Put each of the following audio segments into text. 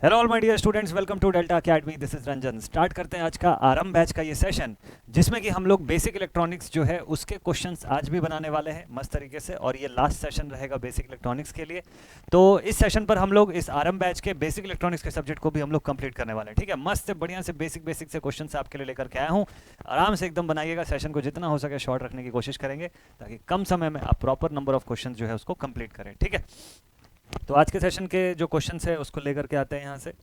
Hello all my dear students, welcome to Delta Academy. This is Ranjan. Start करते हैं आज का आरंभ बैच का ये सेशन, जिसमें कि हम लोग बेसिक इलेक्ट्रॉनिक्स जो है उसके क्वेश्चंस आज भी बनाने वाले हैं मस्त तरीके से, और ये लास्ट सेशन रहेगा बेसिक इलेक्ट्रॉनिक्स के लिए। तो इस सेशन पर हम लोग इस आरंभ बैच के बेसिक इलेक्ट्रॉनिक्स के सब्जेक्ट को भी हम लोग कंप्लीट करने वाले हैं। ठीक है, मस्त से बढ़िया से बेसिक से क्वेश्चन आपके लिए लेकर के आया हूँ। आराम से एकदम बनाइएगा, सेशन को जितना हो सके शॉर्ट रखने की कोशिश करेंगे, ताकि कम समय में आप प्रॉपर नंबर ऑफ क्वेश्चन जो है उसको कंप्लीट करें। ठीक है, तो आज के सेशन के जो क्वेश्चन है उसको लेकर के आते हैं यहाँ से।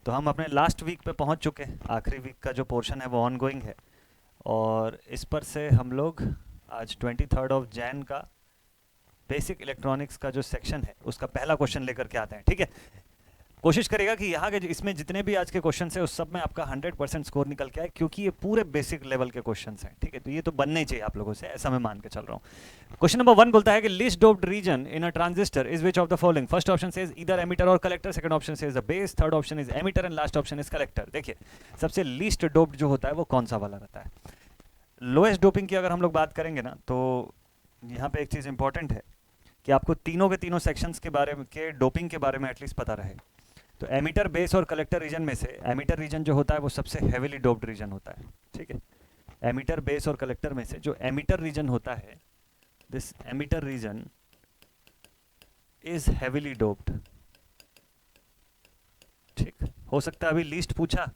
तो हम अपने लास्ट वीक पे पहुंच चुके हैं। आखिरी वीक का जो पोर्शन है वो ऑन गोइंग है, और इस पर से हम लोग आज 23 ऑफ जैन का बेसिक इलेक्ट्रॉनिक्स का जो सेक्शन है उसका पहला क्वेश्चन लेकर के आते हैं। ठीक है, कोशिश करेगा कि यहाँ के इसमें जितने भी आज के क्वेश्चन है उस सब में आपका 100% स्कोर निकल के आए, क्योंकि ये पूरे बेसिक लेवल के क्वेश्चन हैं। ठीक है, तो ये तो बनने ही चाहिए आप लोगों से, ऐसा मैं मान के चल रहा हूँ। क्वेश्चन नंबर 1 बोलता है कि least doped region in a transistor is which of the following. First option says either emitter or collector, second option says the base, third option is emitter and last option is collector. देखिए, सबसे least doped जो होता है वो कौन सा वाला रहता है। लोएस्ट डोपिंग की अगर हम लोग बात करेंगे ना, तो यहाँ पे एक चीज़ इंपॉर्टेंट है कि आपको तीनों के तीनों सेक्शंस के बारे में के डोपिंग के बारे में एटलीस्ट पता रहे। तो एमिटर, बेस और कलेक्टर रीजन में से एमिटर रीजन जो होता है वो सबसे हेवीली डोप्ड रीजन होता है। ठीक है, एमिटर, बेस और कलेक्टर में से जो एमिटर रीजन होता है, this emitter region is heavily doped. ठीक, हो सकता है अभी लीस्ट पूछा,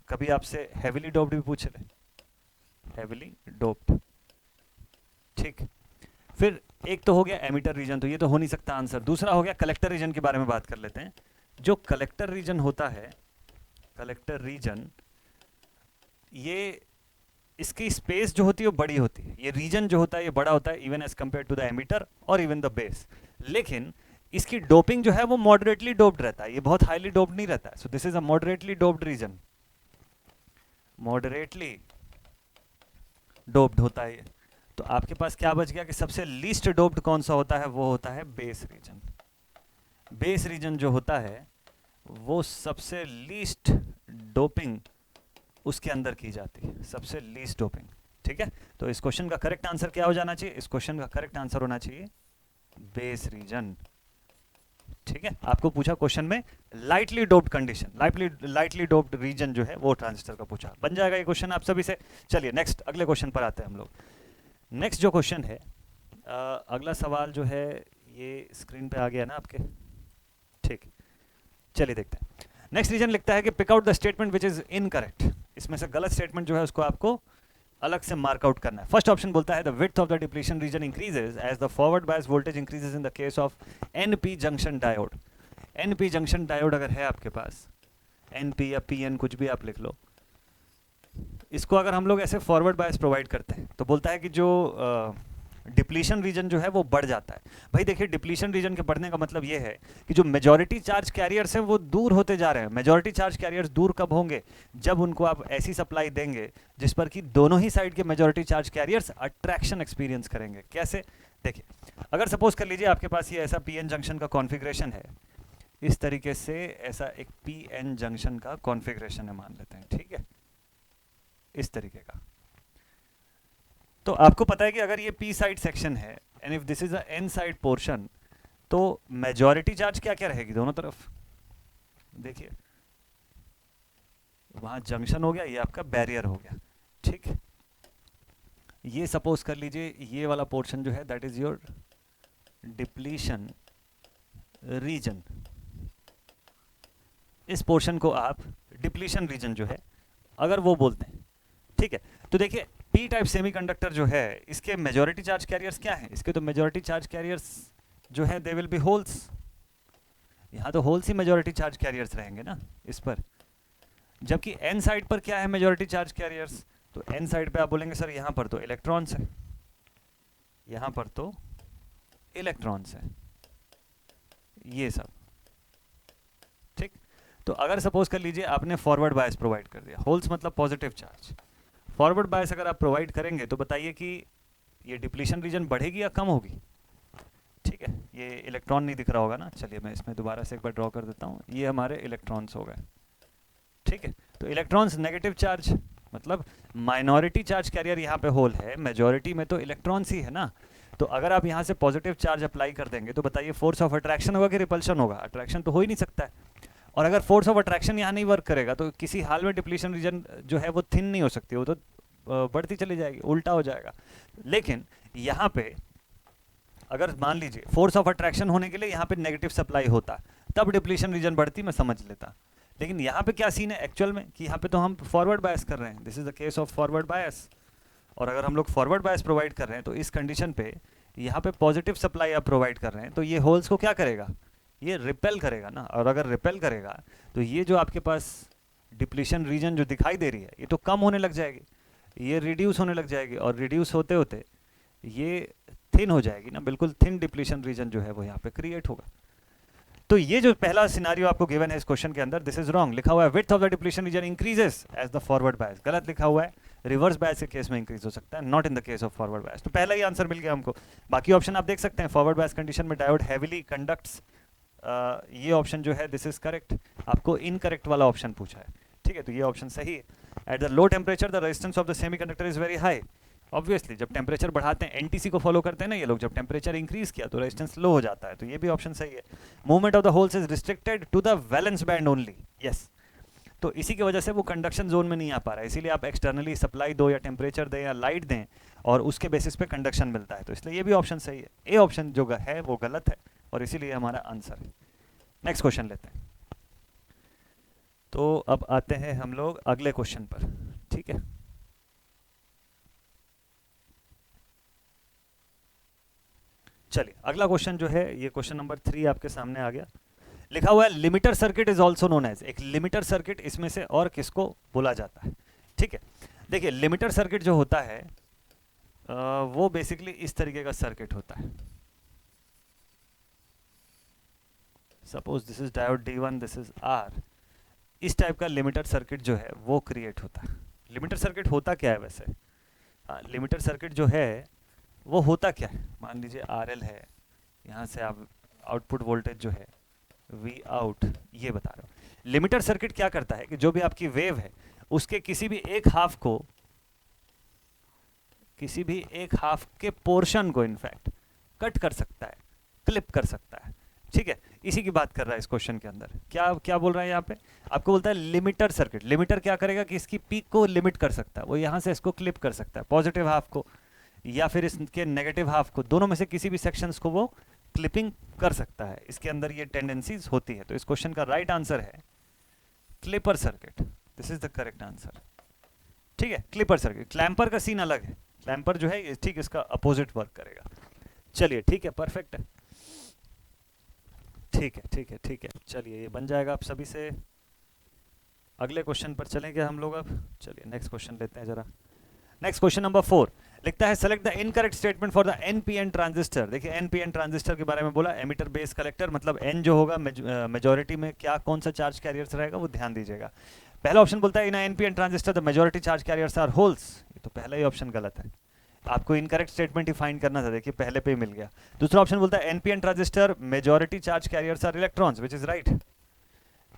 कभी आपसे हेवीली डोप्ड भी पूछ ले, हेवीली डोप्ड। ठीक, फिर एक तो हो गया एमिटर रीजन, तो ये तो हो नहीं सकता आंसर। दूसरा हो गया कलेक्टर रीजन के बारे में बात कर लेते हैं। जो कलेक्टर रीजन होता है, कलेक्टर रीजन, ये इसकी स्पेस जो होती है वो बड़ी होती है। ये रीजन जो होता है ये बड़ा होता है, even as compare to the emitter और इवन द बेस। लेकिन इसकी डोपिंग जो है वो मॉडरेटली डोप्ड रहता है, ये बहुत हाईली डोप्ड नहीं रहता है। So this is a moderately doped region, moderately doped होता है ये। तो आपके पास क्या बच गया कि सबसे लीस्ट डोप्ड कौन सा होता है, वो होता है बेस रीजन। बेस रीजन जो होता है वो सबसे लीस्ट डोपिंग उसके अंदर की जाती है, सबसे लीस्ट डोपिंग। ठीक है, तो इस क्वेश्चन का करेक्ट आंसर क्या हो जाना चाहिए, इस क्वेश्चन का करेक्ट आंसर होना चाहिए बेस रीजन। ठीक है, आपको पूछा क्वेश्चन में lightly doped condition, lightly doped region जो है वो ट्रांजिस्टर का पूछा, बन जाएगा ये क्वेश्चन आप सभी से। चलिए नेक्स्ट, अगले क्वेश्चन पर आते हैं हम लोग। नेक्स्ट जो क्वेश्चन है, अगला सवाल जो है ये स्क्रीन पे आ गया ना आपके। ठीक, चलिए देखते हैं। नेक्स्ट रीजन लिखता है कि pick out the statement which is incorrect. इसमें से गलत स्टेटमेंट जो है उसको आपको अलग से मार्क आउट करना है। फर्स्ट ऑप्शन बोलता है the width of the depletion region increases as the forward bias voltage increases in the case of NP junction diode. NP junction diode अगर है आपके पास, एनपी या पीएन कुछ भी आप लिख लो, इसको अगर हम लोग ऐसे फॉरवर्ड बायस प्रोवाइड करते हैं तो बोलता है कि जो डिप्लीशन रीजन जो है वो बढ़ जाता है। भाई देखिए, डिप्लीशन रीजन के बढ़ने का मतलब ये है कि जो मेजॉरिटी चार्ज कैरियर्स हैं वो दूर होते जा रहे हैं। मेजॉरिटी चार्ज कैरियर्स दूर कब होंगे, जब उनको आप ऐसी सप्लाई देंगे जिस पर कि दोनों ही साइड के majority charge carriers attraction experience करेंगे। कैसे, देखिए, अगर सपोज कर लीजिए आपके पास ये ऐसा पीएन जंक्शन का कॉन्फ़िगरेशन है, इस तरीके से ऐसा एक पीएन जंक्शन का कॉन्फ़िगरेशन है, मान लेते हैं। ठीक है, इस तरीके का। तो आपको पता है कि अगर ये पी साइड सेक्शन है and if this is a N side portion, तो मेजॉरिटी चार्ज क्या क्या रहेगी दोनों तरफ। देखिए, वहां जंक्शन हो गया, ये आपका बैरियर हो गया। ठीक, ये सपोज कर लीजिए ये वाला पोर्शन जो है that is your depletion region. इस पोर्शन को आप डिप्लीशन रीजन जो है अगर वो बोलते हैं। ठीक है, तो देखिए पी टाइप सेमीकंडक्टर जो है इसके मेजॉरिटी चार्ज कैरियर्स क्या हैं, इसके तो मेजॉरिटी चार्ज कैरियर्स जो है दे विल बी होल्स। यहाँ तो होल्स ही मेजॉरिटी चार्ज कैरियर्स रहेंगे ना इस पर। जबकि एन साइड पर क्या है मेजॉरिटी चार्ज कैरियर्स, तो एन साइड पे आप बोलेंगे सर यहाँ पर तो इलेक्ट्रॉन्स है, यहाँ पर तो इलेक्ट्रॉन्स है, ये सब। ठीक, तो अगर सपोज कर लीजिए आपने फॉरवर्ड बायस प्रोवाइड कर दिया, होल्स मतलब पॉजिटिव चार्ज, फॉरवर्ड बायस अगर आप प्रोवाइड करेंगे तो बताइए कि ये डिप्लीशन रीजन बढ़ेगी या कम होगी। ठीक है, ये इलेक्ट्रॉन नहीं दिख रहा होगा ना, चलिए मैं इसमें दोबारा से एक बार ड्रॉ कर देता हूँ। ये हमारे इलेक्ट्रॉन्स हो गए। ठीक है, तो इलेक्ट्रॉन्स नेगेटिव चार्ज, मतलब माइनॉरिटी चार्ज कैरियर यहाँ पे होल है, मेजॉरिटी में तो इलेक्ट्रॉन्स ही है ना। तो अगर आप यहाँ से पॉजिटिव चार्ज अप्लाई कर देंगे तो बताइए फोर्स ऑफ अट्रैक्शन होगा कि रिपल्शन होगा। अट्रैक्शन तो हो ही नहीं सकता है। और अगर फोर्स ऑफ अट्रैक्शन यहाँ नहीं वर्क करेगा तो किसी हाल में डिप्लीशन रीजन जो है वो थिन नहीं हो सकती, वो तो बढ़ती चली जाएगी, उल्टा हो जाएगा। लेकिन यहाँ पे अगर मान लीजिए फोर्स ऑफ अट्रैक्शन होने के लिए यहाँ पे नेगेटिव सप्लाई होता, तब डिप्लीशन रीजन बढ़ती, मैं समझ लेता। लेकिन यहाँ पे क्या सीन है एक्चुअल में कि यहाँ पे तो हम फॉरवर्ड बायस कर रहे हैं, this is the case of forward bias. और अगर हम लोग फॉरवर्ड बायस प्रोवाइड कर रहे हैं तो इस कंडीशन पे यहाँ पे पॉजिटिव सप्लाई आप प्रोवाइड कर रहे हैं, तो ये होल्स को क्या करेगा, ये रिपेल करेगा ना। और अगर रिपेल करेगा तो ये जो आपके पास डिप्लीशन रीजन जो दिखाई दे रही है ये तो कम होने लग जाएगी, ये रिड्यूस होने लग जाएगी, और रिड्यूस होते होते ये थिन हो जाएगी ना, बिल्कुल थिन डिप्लीशन रीजन जो है वो यहाँ पे क्रिएट होगा। तो ये जो पहला सिनारियो आपको गिवन है इस क्वेश्चन के अंदर, दिस इज रॉन्ग। लिखा हुआ है width of the depletion region increases as the forward bias, गलत लिखा हुआ है, रिवर्स बायस के केस में इंक्रीज हो सकता है, not in the case of forward bias. तो पहला ही आंसर मिल गया हमको। बाकी ऑप्शन आप देख सकते हैं, फॉरवर्ड बायस कंडीशन में डायोड हैवीली कंडक्ट्स, ये ऑप्शन जो है दिस इज करेक्ट। आपको इनकरेक्ट वाला ऑप्शन पूछा है, ठीक है, तो ये ऑप्शन सही है। At the low temperature the resistance of the semiconductor is very high. Obviously जब टेम्परेचर बढ़ाते हैं, एनटीसी को फॉलो करते हैं ना ये लोग, जब टेम्परेचर इंक्रीज किया तो रेजिस्टेंस लो हो जाता है, तो ये भी ऑप्शन सही है। Movement of the holes is restricted to the valence band only, yes. तो इसी की वजह से वो कंडक्शन जोन में नहीं आ पा रहा है, इसीलिए आप एक्सटर्नली सप्लाई दो या टेम्परेचर दें या लाइट दें और उसके बेसिस पे कंडक्शन मिलता है, तो इसलिए ये भी ऑप्शन सही है। ए ऑप्शन जो है वो गलत है और इसीलिए हमारा आंसर है। नेक्स्ट क्वेश्चन लेते हैं। तो अब आते हैं हम लोग अगले क्वेश्चन पर, ठीक है। चलिए अगला क्वेश्चन जो है ये क्वेश्चन नंबर 3 आपके सामने आ गया। लिखा हुआ है limiter circuit is also known as, एक लिमिटर सर्किट इसमें से और किसको बोला जाता है, ठीक है। देखिए लिमिटर सर्किट जो होता है वो बेसिकली इस तरीके का सर्किट होता है। Suppose this is diode D1, this is R, इस टाइप का लिमिटर सर्किट जो है वो क्रिएट होता है। लिमिटर सर्किट होता क्या है वैसे, लिमिटर सर्किट जो है वो होता क्या है, मान लीजिए RL है, यहाँ से आप आउटपुट वोल्टेज जो है V आउट ये बता रहे हो। लिमिटर सर्किट क्या करता है कि जो भी आपकी वेव है उसके किसी भी एक हाफ को, किसी भी एक हाफ के पोर्शन को इनफैक्ट कट कर सकता है, क्लिप कर सकता है, ठीक है। इसी की बात कर रहा है इस क्वेश्चन के अंदर। क्या क्या बोल रहा है यहाँ पे, आपको बोलता है लिमिटर सर्किट। लिमिटर क्या करेगा कि इसकी पीक को लिमिट कर सकता है, वो यहाँ से इसको क्लिप कर सकता है, पॉजिटिव हाफ को या फिर इसके नेगेटिव हाफ को, दोनों में से किसी भी सेक्शंस को वो क्लिपिंग कर सकता है। इसके अंदर ये टेंडेंसीज होती है। तो इस क्वेश्चन का राइट आंसर है clipper circuit, this is the correct answer, ठीक है। क्लिपर सर्किट, क्लैंपर का सीन अलग है, क्लैंपर जो है ठीक इसका अपोजिट वर्क करेगा। चलिए ठीक है, परफेक्ट है, ठीक है ठीक है ठीक है। चलिए ये बन जाएगा आप सभी से। अगले क्वेश्चन पर चलेंगे हम लोग अब। चलिए नेक्स्ट क्वेश्चन लेते हैं जरा। नेक्स्ट क्वेश्चन नंबर 4 लिखता है select the incorrect statement for the NPN transistor. देखिए एनपीएन ट्रांजिस्टर के बारे में बोला, एमिटर बेस कलेक्टर, मतलब एन जो होगा मेजॉरिटी में क्या कौन सा चार्ज कैरियर्स रहेगा वो ध्यान दीजिएगा। पहला ऑप्शन बोलता है in NPN transistor the majority charge carriers are holes, ये तो पहला ही ऑप्शन गलत है, आपको इनकरेक्ट स्टेटमेंट ही फाइंड करना था, देखिए पहले पे ही मिल गया। दूसरा ऑप्शन बोलता है NPN transistor majority charge carriers are electrons, which is right.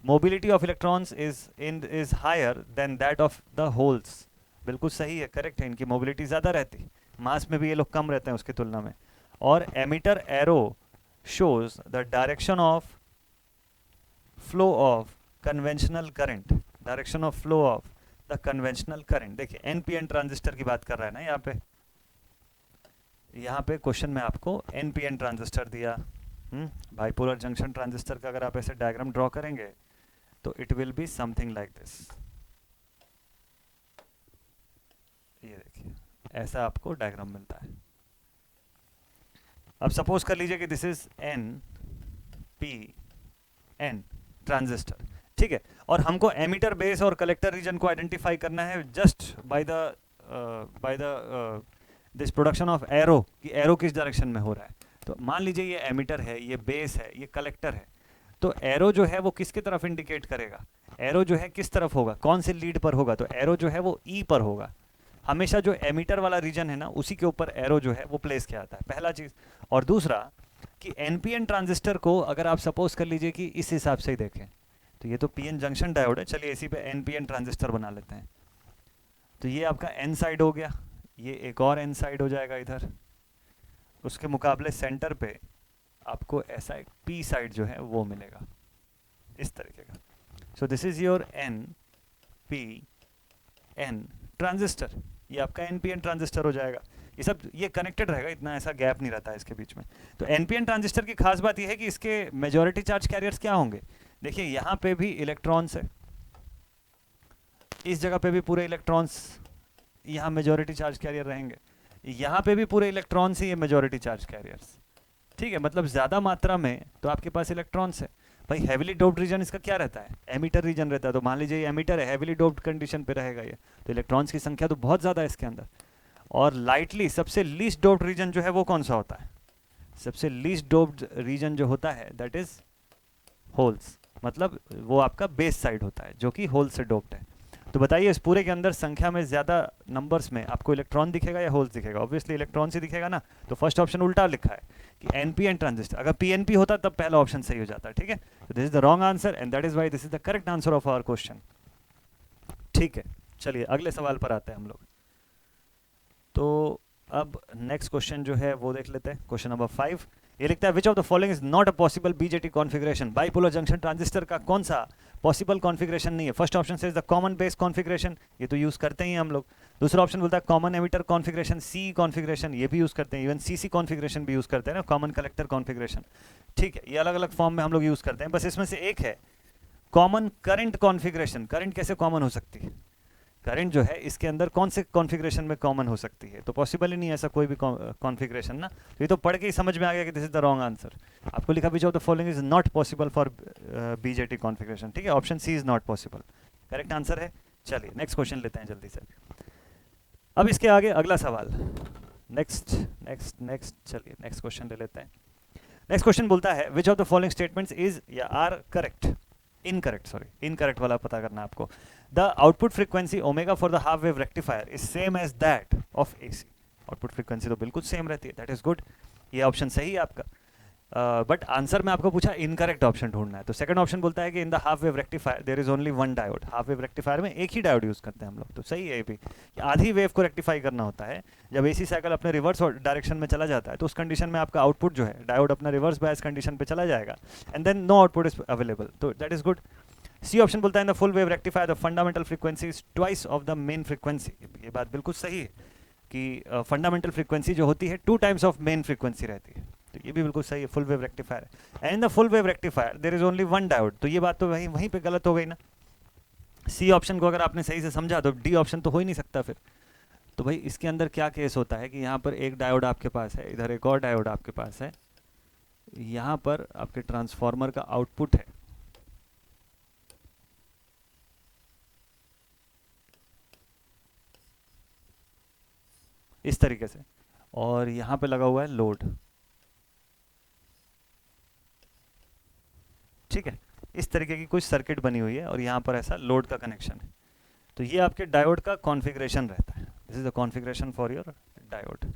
Mobility of electrons is higher than that of the holes, बिल्कुल सही है, करेक्ट है, इनकी मोबिलिटी ज़्यादा रहती, मास में भी ये लोग कम रहते हैं उसकी तुलना में। और emitter arrow shows the direction of flow of conventional current, direction of flow of the conventional current. देखिए एनपीएन ट्रांजिस्टर की बात कर रहा है ना यहाँ पे क्वेश्चन में आपको एनपीएन ट्रांजिस्टर दिया, बाइपोलर जंक्शन ट्रांजिस्टर का अगर आप ऐसे डायग्राम ड्रॉ करेंगे तो it will be something like this. ये देखिए ऐसा आपको डायग्राम मिलता है। अब सपोज कर लीजिए कि this is N P N transistor, ठीक है, और हमको एमिटर बेस और कलेक्टर रीजन को आइडेंटिफाई करना है just by the this production of arrow, कि एरो किस डायरेक्शन में हो रहा है। तो मान लीजिए ये एमिटर है, ये बेस है, ये कलेक्टर है, तो एरो जो है वो किसकी तरफ इंडिकेट करेगा, एरो जो है किस तरफ होगा, कौन से लीड पर होगा, तो एरो जो है वो ई पर होगा। हमेशा जो एमिटर वाला रीजन है ना उसी के ऊपर एरो जो है वो प्लेस किया जाता है, पहला चीज़। और दूसरा कि एनपीएन ट्रांजिस्टर को अगर आप सपोज कर लीजिए कि इस हिसाब से ही देखें, तो ये तो पीएन जंक्शन डायोड है, चलिए इसी पे एनपीएन ट्रांजिस्टर बना लेते हैं। तो ये आपका एन साइड हो गया, ये एक और एन साइड हो जाएगा इधर, उसके मुकाबले सेंटर पे आपको ऐसा एक पी साइड जो है वो मिलेगा इस तरीके का। So this is your N P N transistor, ये आपका एनपीएन ट्रांजिस्टर हो जाएगा। ये सब ये कनेक्टेड रहेगा, इतना ऐसा गैप नहीं रहता है इसके बीच में। तो एनपीएन ट्रांजिस्टर की खास बात ये है कि इसके मेजॉरिटी चार्ज कैरियर्स क्या होंगे, देखिए यहाँ पे भी इलेक्ट्रॉन्स है, इस जगह पे भी पूरे इलेक्ट्रॉन्स, यहाँ मेजॉरिटी चार्ज कैरियर रहेंगे, यहाँ पे भी पूरे इलेक्ट्रॉन्स ही ये मेजॉरिटी चार्ज कैरियर्स, ठीक है। मतलब ज़्यादा मात्रा में तो आपके पास इलेक्ट्रॉन्स है। भाई हैविली डोप्ड रीजन इसका क्या रहता है, एमीटर रीजन रहता है। तो मान लीजिए ये एमीटर है, हैविली डोप्ड कंडीशन पे रहेगा ये, तो इलेक्ट्रॉन्स की संख्या तो बहुत ज़्यादा है इसके अंदर। और लाइटली सबसे लीस्ट डोप्ड रीजन जो है वो कौन सा होता है, सबसे लीस्ट डोप्ड रीजन जो होता है दैट इज होल्स, मतलब वो आपका बेस साइड होता है जो कि होल से डोप्ड है। तो बताइए इस पूरे के अंदर संख्या में ज़्यादा नंबर्स में आपको इलेक्ट्रॉन दिखेगा या होल्स दिखेगा, ऑब्वियसली इलेक्ट्रॉन से दिखेगा ना। तो फर्स्ट ऑप्शन उल्टा लिखा है कि एनपीएन ट्रांजिस्टर, अगर पीएनपी होता तब पहला ऑप्शन सही हो जाता है, ठीक है। तो this is the wrong answer and that is why this is the correct answer of our question, ठीक है। चलिए अगले सवाल पर आते हैं हम लोग। तो अब नेक्स्ट क्वेश्चन जो है वो देख लेते हैं, क्वेश्चन नंबर 5। ये लिखता है which of the following is not a possible BJT configuration, bipolar junction transistor का कौन सा पॉसिबल कॉन्फिगरेशन नहीं है। फर्स्ट ऑप्शन से is the common base configuration, ये तो यूज करते ही हैं हम लोग। दूसरा ऑप्शन बोलता है कॉमन एमिटर कॉन्फिगरेशन, सी कॉन्फिगरेशन, ये भी यूज करते हैं, इवन सीसी कॉन्फिगरेशन भी यूज करते हैं ना, कॉमन कलेक्टर कॉन्फिगरेशन, ठीक है। ये अलग अलग फॉर्म में हम लोग यूज करते हैं, बस इसमें से एक है कॉमन करंट कॉन्फिगरेशन। करंट कैसे कॉमन हो सकती है, करंट जो है इसके अंदर कौन से कॉन्फ़िगरेशन में कॉमन हो सकती है, तो पॉसिबल ही नहीं है ऐसा कोई भी कॉन्फ़िगरेशन ना। तो ये तो पढ़ के ही समझ में आ गया कि this is the wrong answer. आपको लिखा which of the following is not possible for BJT configuration, ठीक है, option C is not possible correct answer है। चलिए नेक्स्ट क्वेश्चन लेते हैं जल्दी से। अब इसके आगे अगला सवाल, नेक्स्ट नेक्स्ट नेक्स्ट चलिए नेक्स्ट क्वेश्चन ले लेते हैं। नेक्स्ट क्वेश्चन बोलता है which of the following statements is या are correct, incorrect, sorry incorrect वाला पता करना है आपको। The output frequency omega for the half wave rectifier is same as that of AC, output frequency तो बिल्कुल सेम रहती है, दैट इज गुड, ये ऑप्शन सही है आपका। बट आंसर में आपको पूछा इनकरेक्ट ऑप्शन ढूंढना है, तो सेकंड ऑप्शन बोलता है कि in the half wave rectifier there is only one diode, half wave rectifier में एक ही डायोड यूज करते हैं हम लोग, तो सही है ये भी। आधी वेव को रेक्टिफाई करना होता है, जब एसी साइकिल अपने रिवर्स डायरेक्शन में चला जाता है तो उस कंडीशन में आपका आउटपुट जो है डायोड अपना रिवर्स बायस कंडीशन पे चला जाएगा and then no output is available, तो that is good. C option बोलता है in the full wave rectifier the fundamental frequency is twice of the main frequency, ये बात बिल्कुल सही है कि फंडामेंटल फ्रीक्वेंसी जो होती है 2 टाइम्स ऑफ मेन फ्रीक्वेंसी रहती है, तो ये भी बिल्कुल सही है, full wave rectifier. And in the full wave rectifier there is only one diode, तो ये बात तो वहीं पे गलत हो गई ना। सी ऑप्शन को अगर आपने सही से समझा तो डी ऑप्शन तो हो ही नहीं सकता फिर। तो भाई इसके अंदर क्या केस होता है कि यहाँ पर एक डायोड आपके पास है, इधर एक और डायोड आपके पास है, यहाँ पर आपके ट्रांसफॉर्मर का आउटपुट है, इस तरीके से, और यहाँ पे लगा हुआ है लोड, ठीक है, इस तरीके की कुछ सर्किट बनी हुई है और यहाँ पर ऐसा लोड का कनेक्शन है। तो ये आपके डायोड का कॉन्फ़िगरेशन रहता है, this is the configuration for your diode,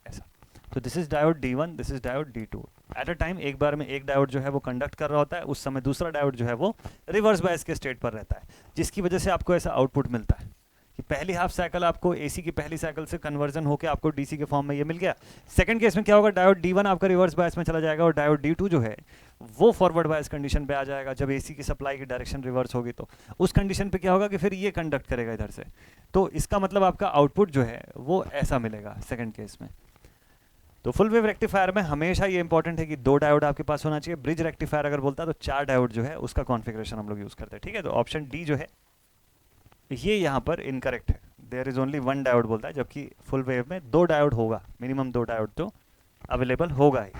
ऐसा। तो this is diode D1, this is diode D2। At a time एक बार में एक डायोड जो है वो कंडक्ट कर रहा होता है, उस समय दूसरा डायोड जो है वो रिवर्स बायस के स्टेट पर रहता है, जिसकी वजह से आपको ऐसा आउटपुट मिलता है कि पहली हाफ साइकिल आपको एसी की पहली साइकिल से कन्वर्जन होकर आपको डीसी के फॉर्म में ये मिल गया। सेकंड केस में क्या होगा, डायोड D1 आपका रिवर्स बायस में चला जाएगा और डायोड D2 जो है वो फॉरवर्ड बायस कंडीशन पे आ जाएगा। जब एसी की सप्लाई की डायरेक्शन रिवर्स होगी तो उस कंडीशन पे क्या होगा कि फिर ये कंडक्ट करेगा इधर से, तो इसका मतलब आपका आउटपुट जो है वो ऐसा मिलेगा सेकेंड केस में। तो फुल वेव रेक्टिफायर में हमेशा ये इंपॉर्टेंट है कि 2 डायोड आपके पास होना चाहिए। ब्रिज रेक्टिफायर अगर बोलता है तो 4 डायोड जो है उसका कॉन्फ़िगरेशन हम लोग यूज करते हैं, ठीक है। तो ऑप्शन डी जो है ये यहाँ पर इनकरेक्ट है, there is only one diode बोलता है, जबकि फुल वेव में 2 डायोड होगा, मिनिमम 2 डायोड तो अवेलेबल होगा ही।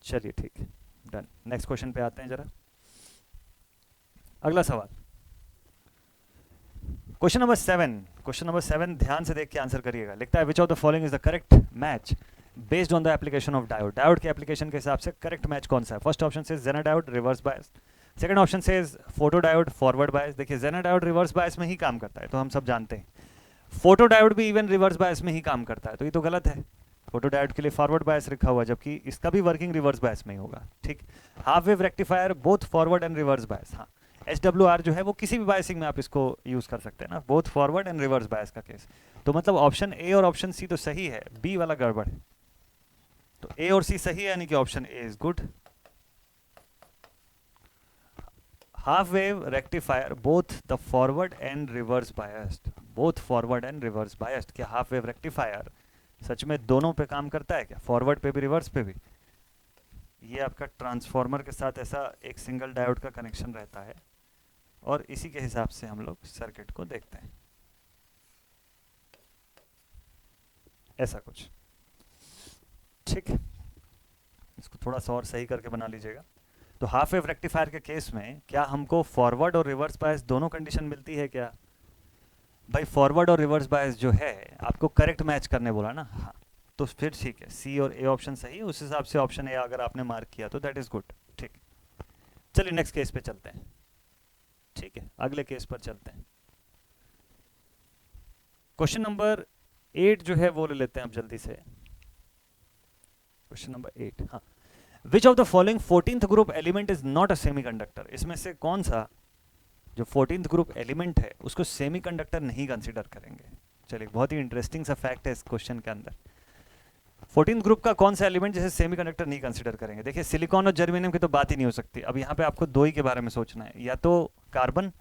चलिए ठीक है, डन। नेक्स्ट क्वेश्चन पे आते हैं जरा। अगला सवाल क्वेश्चन नंबर 7, क्वेश्चन नंबर 7 ध्यान से देख के आंसर करिएगा। लिखता है which of the following is the correct match based on the application of diode, diode के एप्लीकेशन के हिसाब से करेक्ट मैच कौन सा है। फर्स्ट ऑप्शन से zener diode reverse bias, second option से फोटो डायोड फॉरवर्ड बायस। देखिए जेना डायोड रिवर्स बायस में ही काम करता है तो हम सब जानते हैं, फोटो डायोड भी इवन रिवर्स बायस में ही काम करता है, तो ये तो गलत है। फोटो डायोड के लिए फॉरवर्ड बायस लिखा हुआ, जबकि इसका भी वर्किंग रिवर्स बायस में ही होगा, ठीक। Half wave rectifier both forward and reverse bias, हाँ SWR जो है वो किसी भी बायसिंग में आप इसको यूज कर सकते हैं ना, both forward and reverse bias का केस। तो मतलब ऑप्शन ए और ऑप्शन सी तो सही है, बी वाला गड़बड़ है। तो ए और सी सही है, यानी कि option A is good. Half wave rectifier both the forward and reverse biased, both forward and reverse biased. क्या हाफ वेव रेक्टिफायर सच में दोनों पे काम करता है क्या, फॉरवर्ड पे भी रिवर्स पे भी? ये आपका ट्रांसफार्मर के साथ ऐसा एक सिंगल डायोड का कनेक्शन रहता है और इसी के हिसाब से हम लोग सर्किट को देखते हैं, ऐसा कुछ। ठीक है, इसको थोड़ा सा और सही करके बना लीजिएगा। तो हाफ वेव रेक्टिफायर के केस में क्या हमको फॉरवर्ड और रिवर्स बायस दोनों कंडीशन मिलती है क्या? भाई फॉरवर्ड और रिवर्स बायस जो है आपको करेक्ट मैच करने बोला ना, हाँ, तो फिर ठीक है, सी और ए ऑप्शन सही है, उस हिसाब से ऑप्शन ए अगर आपने मार्क किया तो दैट इज गुड। ठीक, चलिए नेक्स्ट केस पे चलते हैं। ठीक है, अगले केस पर चलते हैं। क्वेश्चन नंबर 8 जो है वो ले लेते हैं अब जल्दी से। क्वेश्चन नंबर 8, हाँ, विच of the following 14th group element is not a semiconductor? इसमें से कौन सा जो 14th ग्रुप एलिमेंट है उसको सेमीकंडक्टर नहीं कंसीडर करेंगे? चलिए, बहुत ही इंटरेस्टिंग सा फैक्ट है इस क्वेश्चन के अंदर। 14th ग्रुप का कौन सा एलिमेंट जिसे सेमीकंडक्टर नहीं कंसीडर करेंगे? देखिए, सिलिकॉन और जर्मेनियम की तो बात ही नहीं हो सकती। अब यहाँ पे आपको दो ही के बारे में सोचना है, या तो कार्बन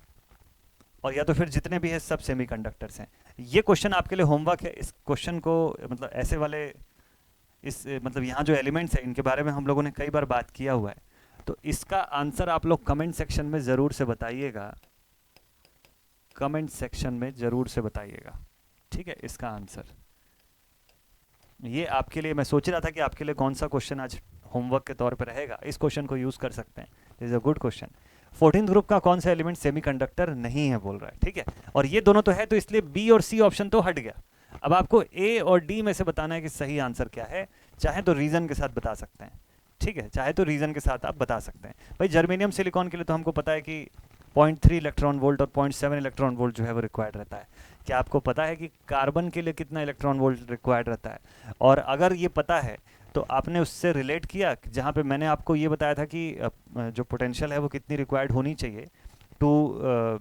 और या तो फिर जितने भी है सब सेमीकंडक्टर्स हैं। ये क्वेश्चन आपके लिए होमवर्क है। इस क्वेश्चन को मतलब ऐसे वाले इस मतलब यहाँ जो एलिमेंट्स हैं इनके बारे में हम लोगों ने कई बार बात किया हुआ है, तो इसका आंसर आप लोग कमेंट सेक्शन में ज़रूर से बताइएगा, कमेंट सेक्शन में ज़रूर से बताइएगा। ठीक है, इसका आंसर ये आपके लिए, मैं सोच रहा था कि आपके लिए कौन सा क्वेश्चन आज होमवर्क के तौर पर रहेगा, इस क्वेश्चन को यूज़ कर सकते हैं। This is a good question. 14th group का कौन सा एलिमेंट सेमीकंडक्टर नहीं है बोल रहा है। ठीक है, और ये दोनों तो है, तो इसलिए बी और सी ऑप्शन तो हट गया। अब आपको ए और डी में से बताना है कि सही आंसर क्या है। चाहे तो रीज़न के साथ बता सकते हैं। ठीक है, चाहे तो रीज़न के साथ आप बता सकते हैं। भाई जर्मेनियम सिलिकॉन के लिए तो हमको पता है कि 0.3 इलेक्ट्रॉन वोल्ट और 0.7 इलेक्ट्रॉन वोल्ट जो है वो रिक्वायर्ड रहता है। क्या आपको पता है कि कार्बन के लिए कितना इलेक्ट्रॉन वोल्ट रिक्वायर्ड रहता है? और अगर ये पता है तो आपने उससे रिलेट किया जहाँ पे मैंने आपको ये बताया था कि जो पोटेंशियल है वो कितनी रिक्वायर्ड होनी चाहिए to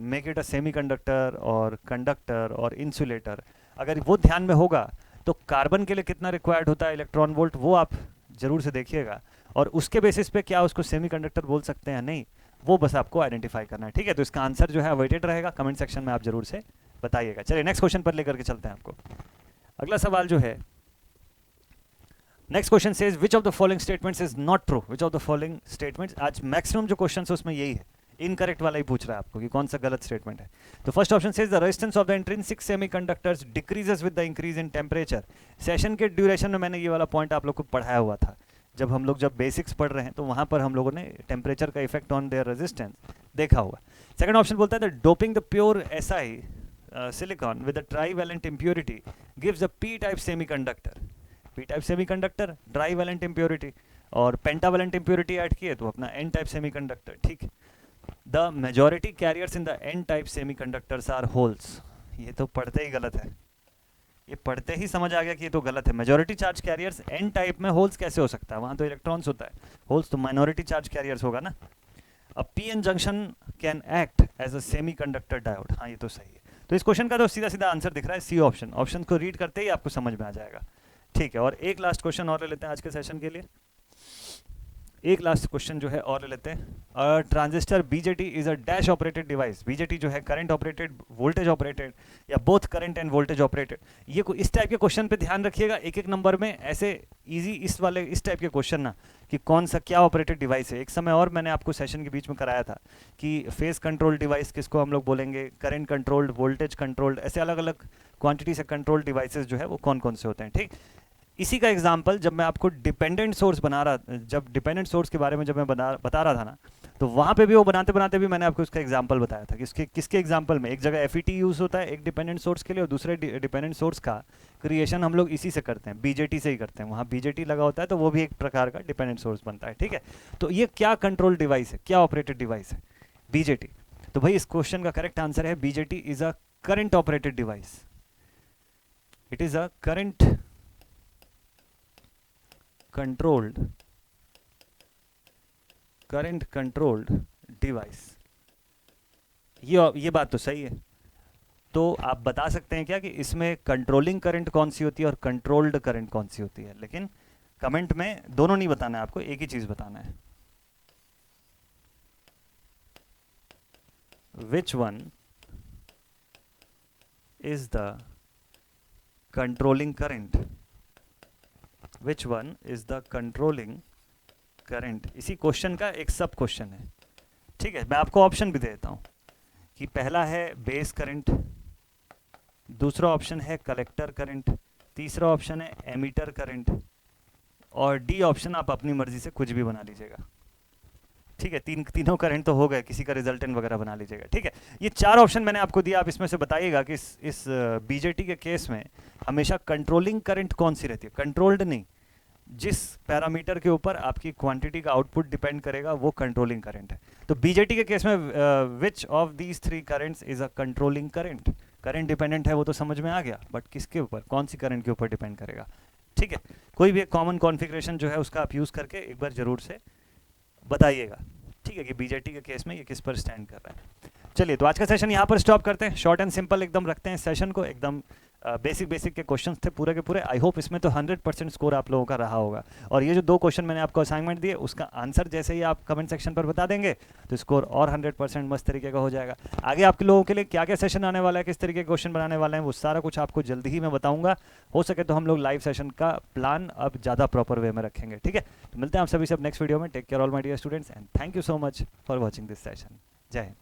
make it a semiconductor और कंडक्टर और इंसुलेटर। अगर वो ध्यान में होगा तो कार्बन के लिए कितना रिक्वायर्ड होता है इलेक्ट्रॉन वोल्ट, वो आप ज़रूर से देखिएगा, और उसके बेसिस पे क्या उसको सेमीकंडक्टर बोल सकते हैं नहीं, वो बस आपको आइडेंटिफाई करना है। ठीक है, तो इसका आंसर जो है अवेटेड रहेगा, कमेंट सेक्शन में आप जरूर से बताइएगा। चलिए नेक्स्ट क्वेश्चन पर लेकर के चलते हैं आपको। अगला सवाल जो है, next question says which of the following statements is not true? Which of the following statements, आज मैक्सिमम जो क्वेश्चन है उसमें यही है, इनकरेक्ट वाला ही पूछ रहा है आपको कि कौन सा गलत स्टेटमेंट है। तो first option says the resistance of the intrinsic semiconductors decreases with the increase in temperature. Session के ड्यूरेशन में मैंने ये वाला पॉइंट आप लोग को पढ़ाया हुआ था, जब हम लोग जब बेसिक्स पढ़ रहे हैं तो वहाँ पर हम लोगों ने टेम्परेचर का इफेक्ट ऑन देयर रेजिस्टेंस देखा हुआ। सेकंड ऑप्शन बोलता है the doping the pure SI silicon with a trivalent impurity gives a p-type semiconductor। p-type semiconductor, trivalent impurity, और pentavalent impurity ऐड किए तो अपना n-type semiconductor। ठीक, the majority carriers in the n-type semiconductors are holes। ये तो पढ़ते ही गलत है, ये पढ़ते ही समझ आ गया कि ये तो गलत है। Majority charge carriers N type में होल्स कैसे हो सकता है, वहाँ तो इलेक्ट्रॉन्स होता है, होल्स तो माइनॉरिटी चार्ज कैरियर्स होगा ना। अब PN junction can act as a semiconductor diode, हाँ ये तो सही है। तो इस क्वेश्चन का तो सीधा सीधा आंसर दिख रहा है सी ऑप्शन। ऑप्शन को रीड करते ही आपको समझ में आ जाएगा। ठीक है, और एक लास्ट क्वेश्चन और ले लेते हैं आज के सेशन के लिए। एक लास्ट क्वेश्चन जो है और ले लेते हैं। Transistor BJT is a dash operated device. BJT जो है करंट ऑपरेटेड, वोल्टेज ऑपरेटेड, या both current end voltage operated. ये इस टाइप के क्वेश्चन पे ध्यान रखिएगा, एक एक नंबर में ऐसे इजी इस टाइप के क्वेश्चन ना, कि कौन सा क्या ऑपरेटेड डिवाइस है। एक समय और मैंने आपको सेशन के बीच में कराया था कि फेस कंट्रोल डिवाइस किसको हम लोग बोलेंगे, करंट कंट्रोल्ड, वोल्टेज कंट्रोल्ड, ऐसे अलग अलग क्वांटिटी से कंट्रोल डिवाइसेस जो है वो कौन कौन से होते हैं। ठीक, इसी का एग्जाम्पल जब मैं आपको डिपेंडेंट सोर्स जब डिपेंडेंट सोर्स के बारे में जब मैं बता रहा था ना, तो वहाँ पे भी वो बनाते बनाते भी मैंने आपको उसका एग्जाम्पल बताया था कि किसके एग्जाम्पल में एक जगह FET यूज़ होता है एक डिपेंडेंट सोर्स के लिए, और दूसरे डिपेंडेंट सोर्स का क्रिएशन हम लोग इसी से करते हैं, BJT से ही करते हैं। वहाँ BJT लगा होता है तो वो भी एक प्रकार का डिपेंडेंट सोर्स बनता है। ठीक है, तो ये क्या कंट्रोल डिवाइस है, क्या ऑपरेटेड डिवाइस है? BJT। तो भाई इस क्वेश्चन का करेक्ट आंसर है BJT is a current operated device. It is a current controlled device. ये बात तो सही है। तो आप बता सकते हैं क्या कि इसमें कंट्रोलिंग करंट कौन सी होती है और कंट्रोल्ड करंट कौन सी होती है, लेकिन कमेंट में दोनों नहीं बताना है आपको, एक ही चीज बताना है। which one is the controlling current, which one is the controlling current। इसी क्वेश्चन का एक सब क्वेश्चन है, ठीक है। मैं आपको ऑप्शन भी दे देता हूँ कि पहला है बेस करंट, दूसरा ऑप्शन है कलेक्टर करंट, तीसरा ऑप्शन है एमीटर करंट, और डी ऑप्शन आप अपनी मर्जी से कुछ भी बना लीजिएगा, ठीक है। तीनों करंट तो हो गए, किसी का रिजल्टेंट वगैरह बना लीजिएगा, ठीक है। ये 4 ऑप्शन मैंने आपको दिया, आप इसमें से बताइएगा कि इस बीजेटी के केस में हमेशा कंट्रोलिंग करंट कौन सी रहती है। कंट्रोल्ड नहीं, जिस पैरामीटर के ऊपर आपकी क्वांटिटी का आउटपुट डिपेंड करेगा वो कंट्रोलिंग करंट है। तो बीजेटी के केस में which of these 3 currents is a controlling current. Current dependent है वो तो समझ में आ गया, बट किसके ऊपर, कौन सी करंट के ऊपर डिपेंड करेगा, ठीक है। कोई भी एक कॉमन कॉन्फ़िगरेशन जो है उसका आप यूज़ करके एक बार ज़रूर से बताइएगा, ठीक है, कि बीजेटी के केस में ये किस पर स्टैंड कर रहा है। चलिए, तो आज का सेशन यहाँ पर स्टॉप करते हैं, शॉर्ट एंड सिंपल एकदम रखते हैं सेशन को, एकदम बेसिक के क्वेश्चंस थे पूरे के पूरे। आई होप इसमें तो 100% स्कोर आप लोगों का रहा होगा। और ये जो 2 क्वेश्चन मैंने आपको असाइनमेंट दिए उसका आंसर जैसे ही आप कमेंट सेक्शन पर बता देंगे तो स्कोर और 100% मस्त तरीके का हो जाएगा। आगे आपके लोगों के लिए क्या क्या सेशन आने वाला है, किस तरीके के क्वेश्चन बनाने वाले हैं, वो सारा कुछ आपको जल्दी ही मैं बताऊंगा। हो सके तो हम लोग लाइव सेशन का प्लान अब ज़्यादा प्रॉपर वे में रखेंगे, ठीक है। तो मिलते हैं आप सभी से नेक्स्ट वीडियो में। Take care all my dear students and thank you so much for watching this session. जय हिंद।